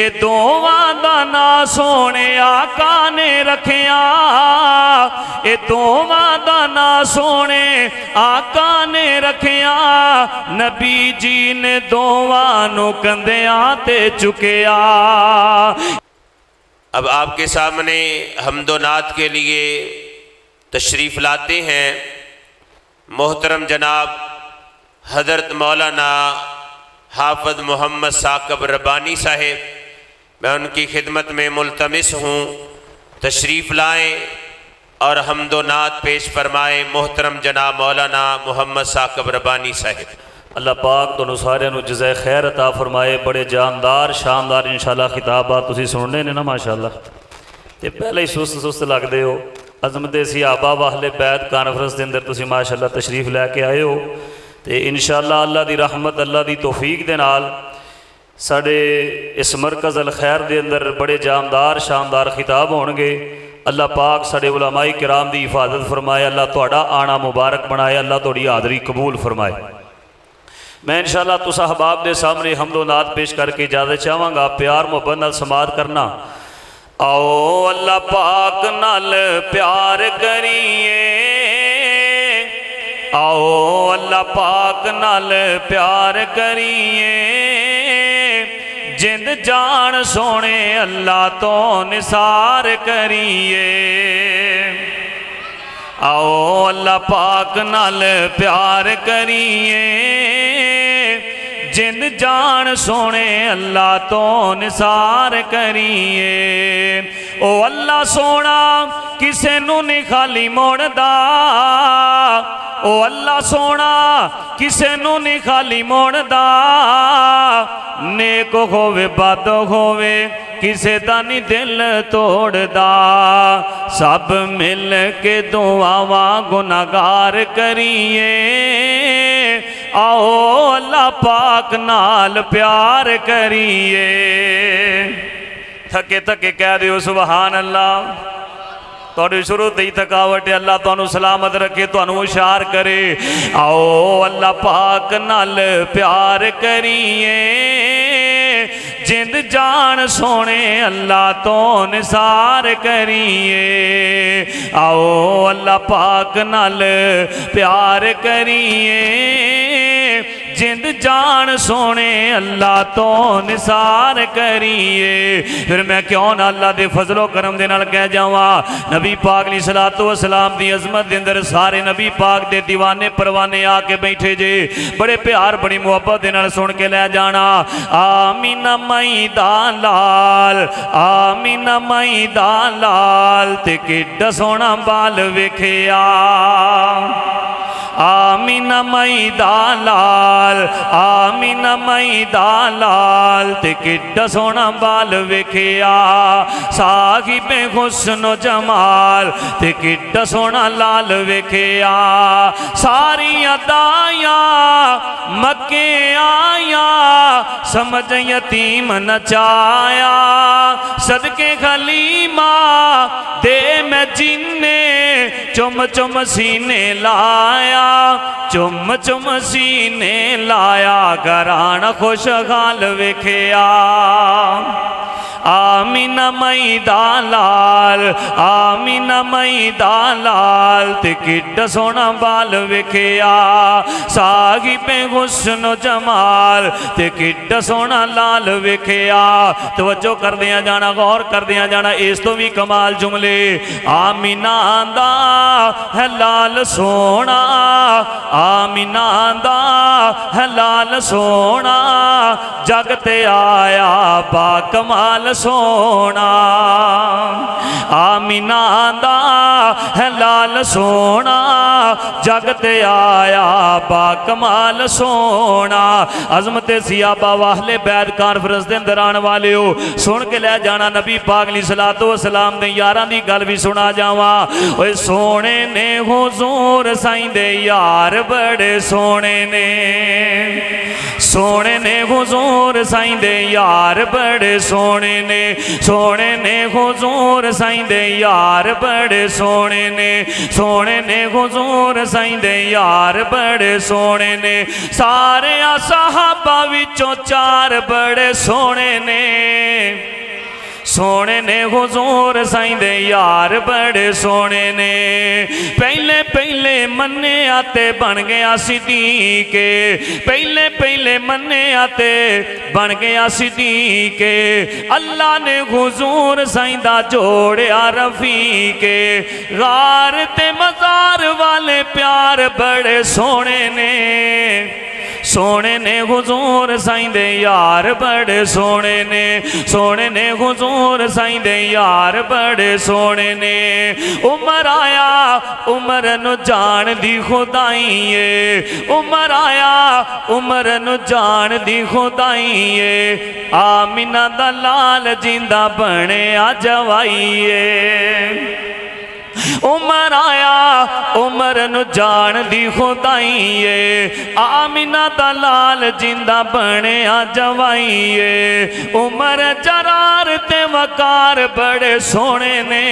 ये दोवां दा ना सोने आका ने रखिया, ये दोवां दा ना सोने आका ने रखिया। नबी जी ने दोवां नू कंधियां ते चुकिया। अब आपके सामने हम्दोनात के लिए तशरीफ़ लाते हैं मोहतरम जनाब हज़रत मौलाना हाफ़िज़ मोहम्मद साक़ब रब्बानी साहिब। मैं उनकी खिदमत में मुल्तमिस हूँ तशरीफ़ लाएँ और हम्दोनात पेश फरमाएँ मोहतरम जनाब मौलाना मोहम्मद साक़ब रब्बानी साहिब। अल्लाह पाक तुहानू सारिਆਂ ਨੂੰ जज़ाए खैर अता फरमाए। बड़े जानदार शानदार इंशाअल्लाह खिताबात तुसीं सुनने ने ना माशाअल्लाह। तो पहले ही सुस्त लगते हो। अज़मत सहाबा वाले बैत कानफ्रेंस के अंदर तुसीं माशाअल्लाह तशरीफ़ लैके आए हो। तो इंशाअल्लाह अल्लाह की रहमत अल्लाह की तौफीक दे नाल साडे इस मरकज़ अल खैर के अंदर बड़े जानदार शानदार खिताब होणगे। अल्लाह पाक साडे उलमाए किराम की हिफाजत फरमाए। अल्लाह तुहाडा आना मुबारक बनाए। अल्लाह तुहाडी हाज़री कबूल फरमाए। मैं इंशाअल्लाह तुस अहबाब के सामने हम्दोनात पेश करके इजाज़त चाहांगा। प्यार मुहब्बत नाल समात करना। आओ अल्लाह पाक नाल प्यार करिए, आओ अल्लाह पाक नाल प्यार करिए। जिंद जान सोने अल्लाह तो निसार करिए। आओ अल्लाह पाक नाल प्यार करिए। जिंद जान सोने अल्लाह तो निसार करिए। ओ अल्लाह सोना किसे नू नहीं खाली मोड़दा, ओ अल्लाह सोना किसे नू नहीं खाली मोड़दा। नेक होवे बद होवे किसे दा नहीं दिल तोड़दा। सब मिल के दुआवां गुनाहगार करिए। आओ अल्लाह पाक नाल प्यार करिए। थके थके कह दियो सुभान अल्लाह। थोड़ी शुरू से ही थकावट है। अल्लाह तुहानू सलामत रखे, तुहानू हुशार करे। आओ अल्लाह पाक नाल प्यार करिए। जिंद जान सोने अल्लाह तो निसार करिए। आओ अल्लाह पाक नाल प्यार करिए। जिंद जान सोने अल्लाह तो निसार करिए। फिर मैं क्यों ना अल्लाह के फजलो करम दे नाल कह जावा। नबी पाक ली सलातो व सलाम दी अजमत दे अंदर सारे नबी पाक दे दीवाने परवाने आके बैठे जे। बड़े प्यार बड़ी मुहब्बत दे नाल सुन के लै जाना। आमीना मई दा लाल, आमीना मई दा लाल ते किड्डा सोहना बाल वेखिया। आमीना मई दा लाल, आमीना मई दा लाल ते किड्डा सोहना बाल वेखिया। साहिबे हुस्न जमाल ते किड्डा सोहना लाल वेखिया। सारियां दाया मक्के आया, समझ यतीम नचाया। सदके खलीमा दे मैं जिन्ने चुम चुम सीने लाया। चुम चुम सीने लाया, घराना खुशहाल वेखिया। आमीना मई दा लाल, आमीना मई दा लाल ते किड्डा सोहना बाल वेखिया। साहिबे हुस्न जमाल ते किड्डा सोहना लाल वेखिया। तवज्जो करदियां जाना, गौर करदियां जाना। इस तो भी कमाल जुमले। आमीना दा है लाल सोहना, आमीना दा है लाल सोहना। जग ते आया बा कमाल सोना। आमीना दा है लाल सोना, जग ते आया बा कमाल सोना। अजमत सियाबा वाले बैद कानफ्रेंस के अंदर आने वाले हो, सुन के लै जाना। नबी पाक ली सलातो सलाम दे यारां दी गल भी सुना जावा। ओए सोने ने हुजूर साईं दे यार बड़े सोने ने। सोने ने हुजूर साईं दे यार बड़े सोने ने। सोने ने हुजूर साईं साईं दे यार बड़े सोने ने, सोने ने हुजूर साईं दे यार बड़े सोने ने। सारे सहाबा विचों चार बड़े सोने ने, सोने ने हुजूर साईं दे यार बड़े सोने ने। पहले पहले मन्ने आते बन गया सिद्दीके, पहले पहले मन्ने आते बन गया सिद्दीके। अल्लाह ने हुजूर साईं दा जोड़िया रफीके। गार ते मज़ार वाले प्यार बड़े सोने ने, सोने ने हुजूर साईं दे यार बड़े सोने ने, सोने ने हुजूर साईं दे यार बड़े सोने ने। उमर आया उमर नु जान दी खुदाई है, उमर आया उमर नु जान दी खुदाई है। आमिना दा लाल जिंदा बने आ जवाई है। उमर आया उमर नु जान दी खुदाई है। आमिना दा लाल जिंदा बने आ जवाई है। उमर जरार ते वकार बड़े सोने ने,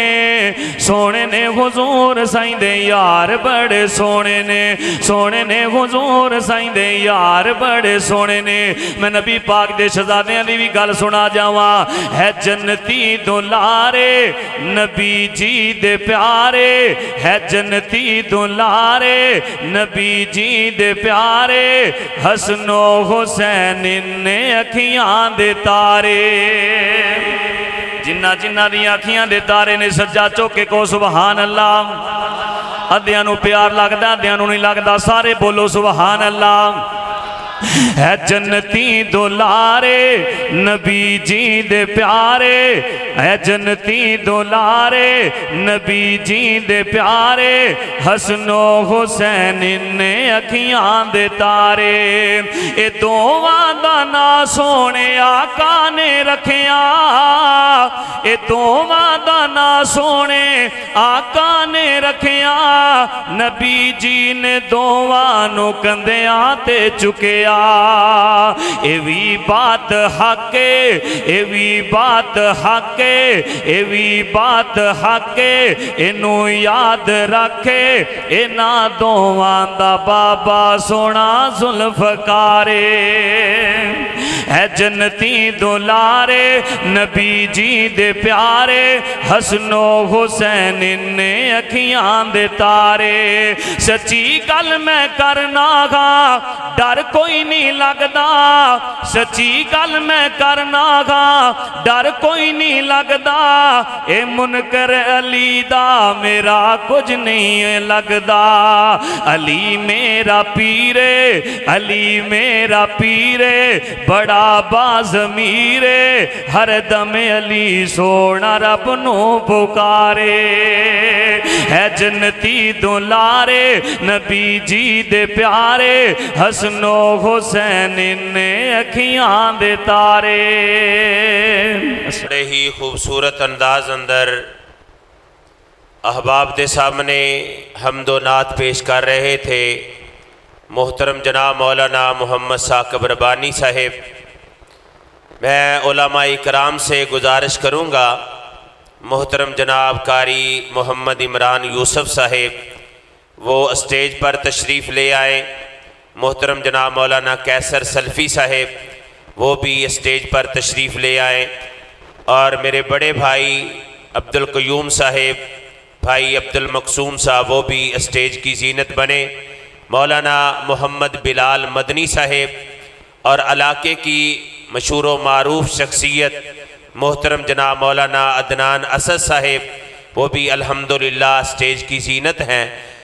सोने ने हुजूर साईं दे यार बड़े सोने ने, सोने ने हुजूर साईं दे यार बड़े सोने ने। मैं नबी पाक दे शहजादियां दी भी गल सुना जावा। है जन्नती दुलारे नबी जी दे प्यारे, है जन्नती दुलारे नबी जी दे प्यारे। हसनो हुसैन ने अखियां दे तारे, जिन्ना जिन्ना दी अखियां दे तारे ने सज्जा चौके को सुबहान अल्लाह। अद्धियां नू प्यार लगदा, अद्धियां नू नहीं लगदा, सारे बोलो सुबहान अल्लाह। है जन्नती दुलारे नबी जी दे प्यारे, है जन्नती दुलारे नबी जी दे प्यारे। हसनो हुसैन ने अखियां दे तारे। ए दोवां दा ना सोने आका ने रखिया, ए दोवां दा ना सोने आका ने रखिया। नबी जी ने दोवां नू कंधियां ते चुकिया। ए भी बात हके, ए भी बात हके, ए भी बात हके। इनू याद रखे इना दोवां दा बाबा सोना जुल्फकारे। है जन्नती दुलारे नबी जी दे प्यारे। हसनो हुसैन ने अखियां दे तारे। सच्ची गल मैं करना गा डर कोई नहीं लगदा, सच्ची गल मैं करना गा डर कोई नहीं लगदा। ए मुनकर अली दा मेरा कुछ नहीं लगदा। अली मेरा पीरे, अली मेरा पीरे बड़ा बाज़मीरे। हर दम अली सोना रब नू पुकारे। है जन्नती दुलारे नबी जी दे प्यारे। हसनो हुसैन ने अखियां दे तारे। बड़े ही खूबसूरत अंदाज अंदर अहबाब के सामने हम्दो नात पेश कर रहे थे मोहतरम जनाब मौलाना मोहम्मद साकिब रबानी साहिब। मैं उलमा इकराम से गुजारिश करूँगा मोहतरम जनाब कारी मोहम्मद इमरान यूसुफ साहिब वो स्टेज पर तशरीफ़ ले आए। मोहतरम जनाब मौलाना कैसर सल्फ़ी साहिब वो भी स्टेज पर तशरीफ़ ले आए। और मेरे बड़े भाई अब्दुल क़य्यूम साहिब, भाई अब्दुल मकसूम साहब वो भी स्टेज की जीनत बने। मौलाना मोहम्मद बिलाल मदनी साहिब और इलाके की मशहूर व मारूफ शख्सियत मोहतरम जनाब मौलाना अदनान असद साहिब वो भी अल्हम्दुलिल्लाह स्टेज की जीनत हैं।